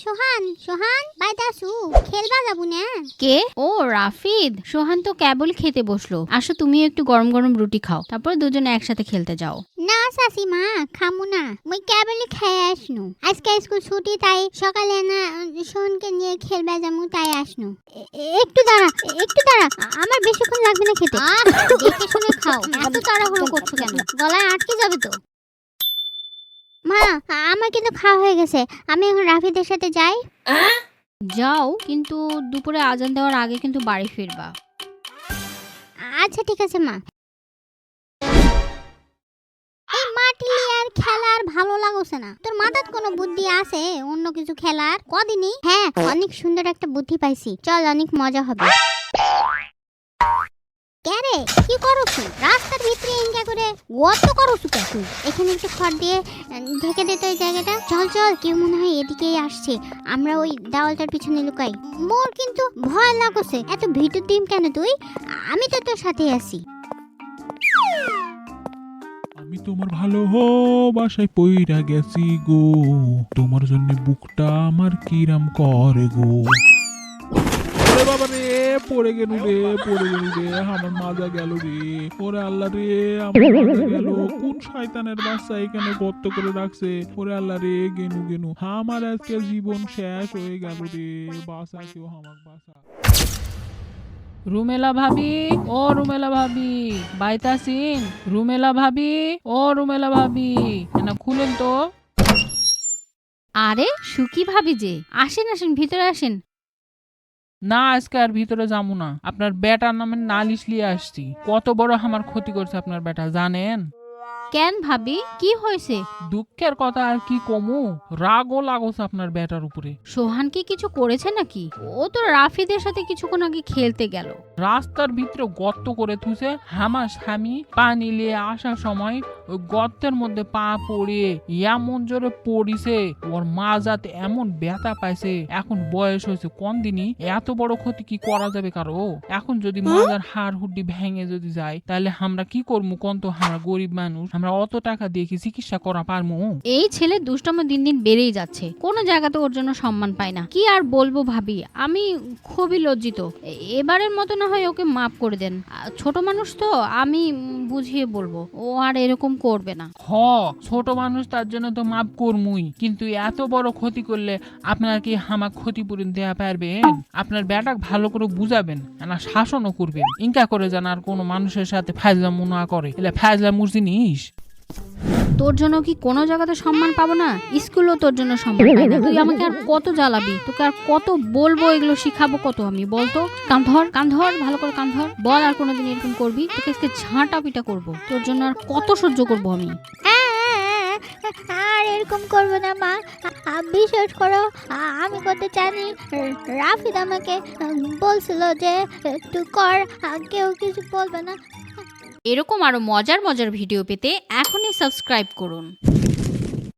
সোহান সোহান বাইতে আসু খেলবা যাবো না। কে? ও রাফিদ। সোহান তো কেবল খেতে বসলো। আসো তুমিও একটু গরম গরম রুটি খাও, তারপর দুজনে একসাথে খেলতে যাও। না শাশি মা খামু না, মুই কেবলই খেয়ে আসনু। আজকে স্কুল ছুটি তাই সকালে না সোহানকে নিয়ে খেলবা যাবো তাই আসনু। একটু দাঁড়া আমার বেশিক্ষণ লাগবে না খেতে। দেখে শুনে খাও, এত তাড়াহুড়ো করছো কেন? গলায় আটকে যাবে তো। মা আমার কিন্তু খাওয়া হয়ে গেছে, আমি এখন রাফিদের সাথে যাই। যাও, কিন্তু দুপুরে আজান দেওয়ার আগে কিন্তু বাড়ি ফিরবা। আচ্ছা ঠিক আছে মা। এই মাটি আর খেলার ভালো লাগছে না, তোর মাথায় কোনো বুদ্ধি আছে অন্য কিছু খেলার? কদিনই হ্যাঁ অনেক সুন্দর একটা বুদ্ধি পাইছি, চল অনেক মজা হবে। কেরে কি করছ? রাস্তার ভিতরে ইনকা করে গর্ত করছ কে তুই? এখানে একটু খড় দিয়ে ঢেকে দে তো এই জায়গাটা। চল চল, কেউ মনে হয় এদিকেই আসছে, আমরা ওই দেওয়ালটার পিছনে লুকাই। মোর কিন্তু ভয় লাগছে, এত ভিতর দিম কেন তুই? আমি তো তোর সাথে আছি। আমি তোমার ভালো বাসায় পইরা গেছি গো, তোমার জন্য বুকটা আমার কিরাম করে গো। ওরে বাবা রে, পড়ে গেলু রে আমার মাজা গেল রে। ওরে আল্লাহ রে, আমার মাজা গেল। কোন শয়তানের বাচ্চা এখানে গর্ত করে রাখছে? ওরে আল্লাহ রে, গেনু আমার আজকে জীবন শেষ হয়ে গেল রে। বাসা কেউ আমাক বাসা। রুমেলা ভাবি, ও রুমেলা ভাবি বাইতাসিন? রুমেলা ভাবি, ও রুমেলা ভাবি না খুলেন তো। আরে সুকি ভাবি যে, আসেন আসেন ভিতরে আসেন। না আজকে আর ভিতরে যাবো না, আপনার বেটার নামে নালিশ লিয়ে আসছি। কত বড় আমার ক্ষতি করছে আপনার বেটা জানেন? কেন ভাবি, কি হয়েছে? দুঃখের কথা আর কি কমু, রাগও লাগছে আপনার বেটার উপরে। সোহান কি কিছু করেছে নাকি? ও তো রাফিদের সাথে কিছুক্ষণ আগে খেলতে গেল। রাস্তার ভিতরে গর্ত করে থুছে, হামাশামি পানি নিয়ে আসার সময় ওই গর্তের মধ্যে পা পড়ে এমন জোরে পড়িছে, ওর মাজাতে এমন ব্যথা পাইছে। এখন বয়স হয়েছে কোন দিনই, এত বড় ক্ষতি কি করা যাবে কারো? এখন যদি মাজার হাড় হুড্ডি ভেঙে যদি যায় তাহলে আমরা কি করবো কোন? তো আমরা গরিব মানুষ, আমরা অত টাকা দিয়ে কি চিকিৎসা করা পারবো? এই ছেলে দুষ্টম দিন দিন বেড়েই যাচ্ছে, কোনো জায়গাতে ওর জন্য সম্মান পায় না। কি আর বলবো ভাবি, আমি খুবই লজ্জিত। এবারের মতো না হয় ওকে মাফ করে দেন। ছোট মানুষ তো, আমি বুঝিয়ে বলবো, ও আর এরকম করবে না। হ, ছোট মানুষ তার জন্য তো মাপ করমুই, কিন্তু এত বড় ক্ষতি করলে আপনার কি হামাক ক্ষতিপূরণ দেয়া পারবেন? আপনার বেটাক ভালো করে বুঝাবেন, না শাসনও করবেন। ইনকা করে যেন আর কোনো মানুষের সাথে ফাজলামু না করে, এলে ফাজলামুর জিনিস। তোর জন্য কি কোনো জায়গাতে সম্মান পাবো না? স্কুলও তোর জন্য সম্মান পাই না। তুই আমাকে আর কত জ্বালাবি? তোকে আর কত বলবো, এগুলো শিখাবো কত আমি? বলতো কান ধর ভালো করে কান ধর। বল আর কোনোদিন এরকম করবি, তোকে আজকে ঝাঁটা পিটা করবো। তোর জন্য আর কত সহ্য করবো আমি? আর এরকম করবে না মা, বিশ্বাস করো আমি করতে চাইনি। রাফিদ আমাকে বলছিল যে তুই কর, কেউ কিছু বলবে না। এরকম আরো মজার মজার ভিডিও পেতে এখনই সাবস্ক্রাইব করুন।